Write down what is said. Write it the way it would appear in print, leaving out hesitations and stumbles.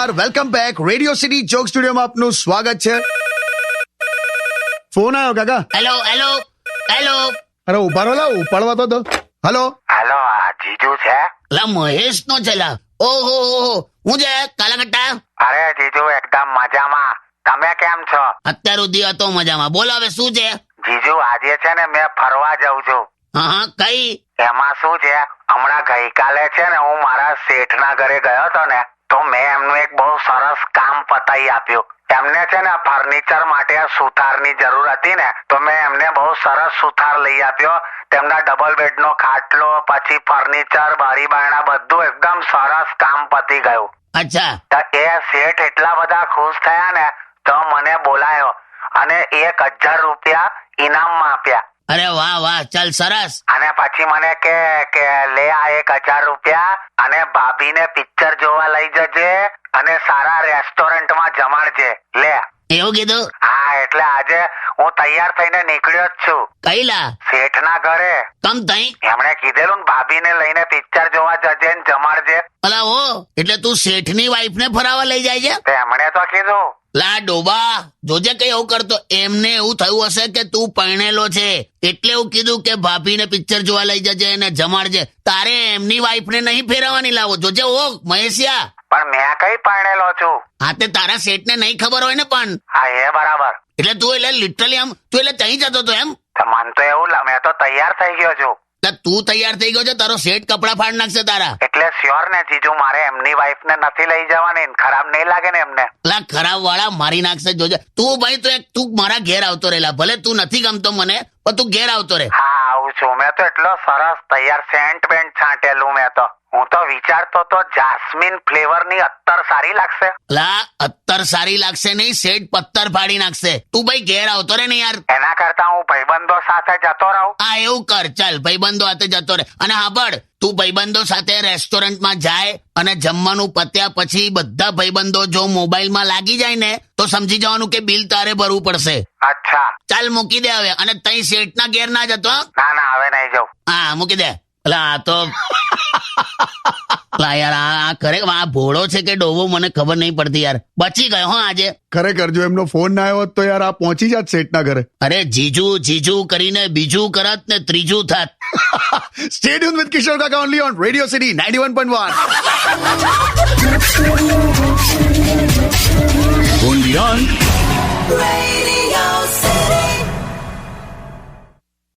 નમસ્કાર, welcome back. Radio city joke સ્ટુડિયોમાં આપનું સ્વાગત છે. ફોન આવ્યો કાકા. Hello hello hello. અરે ઉભા રહો, ઉપાડવા તો દો. હેલો હેલો, આ જીજુ છે? લા મહેશ નો છે લા. ઓહો હું છે કાલાકટ્ટા. અરે જીજુ, એકદમ મજામાં. તમે કેમ છો? અત્યાર સુધી હતો મજામાં. બોલો હવે શું છે? જીજુ, આજે છે ને મેં ફરવા જાઉં છું. હા કઈ? એમાં શું છે, હમણાં ગઈકાલે છે ને હું મારા શેઠના ઘરે ગયો હતો ને, તો મેં એમનું એક બહુ સરસ કામ પતાઈ આપ્યું. એમને છે ને ફર્નિચર માટે સુથારની જરૂર હતી ને, તો મેં એમને બહુ સરસ સુથાર લઈ આપ્યો. તેમના ડબલ બેડનો ખાટલો, પછી ફર્નિચર, બારી બારણા, બધું એકદમ સરસ કામ પતી ગયું. અચ્છા. તો એ શેઠ એટલા બધા ખુશ થયા ને, તો મને બોલાયો અને 1000 રૂપિયા ઇનામમાં આપ્યા. અરે વાહ વાહ, ચાલ સરસ. અને પછી મને કે લે આ 1000 રૂપિયા અને ભાભીને પિક્ચર જોવા લઈ જજે અને સારા રેસ્ટોરન્ટમાં જમાડજે. લે. એવું કીધું? હા, એટલે આજે હું તૈયાર થઈને નીકળ્યો જ છું. કઈ લા? શેઠના ઘરે. કમ તઈ? એમણે કીધેલું ને ભાભીને લઈને પિક્ચર જોવા જજે ને જમાડજે. અલા ઓ, એટલે તું શેઠની વાઈફ ને ફરાવા લઈ જાય છે? તો એમણે તો કીધું. લા ડોબા, જોજે કઈ એવું કરતો. એમને એવું થયું હશે કે તું પરણેલો છે, એટલે એવું કીધું કે ભાભીને પિક્ચર જોવા લઈ જજે અને જમાડજે. તારે એમની વાઈફને નહીં ફેરવવાની. લાવો જોજે. ઓ મહેશિયા, પણ મેં કઈ પરણેલો છું? હા તે તારા શેઠને નહીં ખબર હોય ને. પણ હા, એ બરાબર. એટલે તું એટલે લિટરલી આમ તું એટલે ત્યાં જતો હતો એમ? તો મન તો એવું મેં તો તૈયાર થઈ ગયો છું. એટલે તું તૈયાર થઈ ગયો છે, તારો શેઠ કપડા ફાડ નાખશે તારા. એટલે શ્યોર ને જીજુ, મારે એમની વાઈફ ને નથી લઈ જવાની. ખરાબ નહીં લાગે ને એમને? લા ખરાબ વાળા મારી નાખશે જોજે. તું ભાઈ તું મારા ઘેર આવતો રહેલા. ભલે તું નથી ગમતો મને, પણ તું ઘેર આવતો રહે. હા, આવું છું. મેં તો એટલો સરસ તૈયાર સેન્ટ બેન્ટ છાંટેલું. મેં તો હું તો વિચારતો તો જાસ્મીન ફ્લેવર ની અત્તર સારી લાગશે. લા અત્તર સારી લાગશે નહીં, શેઠ પત્તર ફાડી નાખશે. તું ભાઈ ઘેર આવતો રે ને યાર. એના કરતા હું ભાઈબંધો સાથે જતો રહું. હા એવું કર. ચાલ ભાઈબંધો સાથે જતો રહે. અને હાંભળ, તું ભાઈબંધો સાથે રેસ્ટોરન્ટમાં જાય અને જમવાનું પત્યા પછી બધા ભાઈબંધો જો મોબાઈલમાં લાગી જાય ને, તો સમજી જવાનું કે બિલ તારે ભરવું પડશે. અચ્છા. ચાલ મૂકી દે હવે. અને તઈ શેઠના ઘેર ના જતો. ના હવે નહીં જાઉં. હા મૂકી દે. એટલે આ તો યાર આ ખરેખર આ ભોળો છે કે ડોવો મને ખબર નહીં પડતી યાર. બચી ગયો હો આજે. ખરેખર જો એમનો ફોન ના આવ્યો હોત તો યાર આ પહોંચી જાત શેઠના ઘરે. અરે જીજુ કરીને બીજું કરત ને ત્રીજું થાત. Stay tuned with Kishore Kaka only on Radio City 91.1. Only on Radio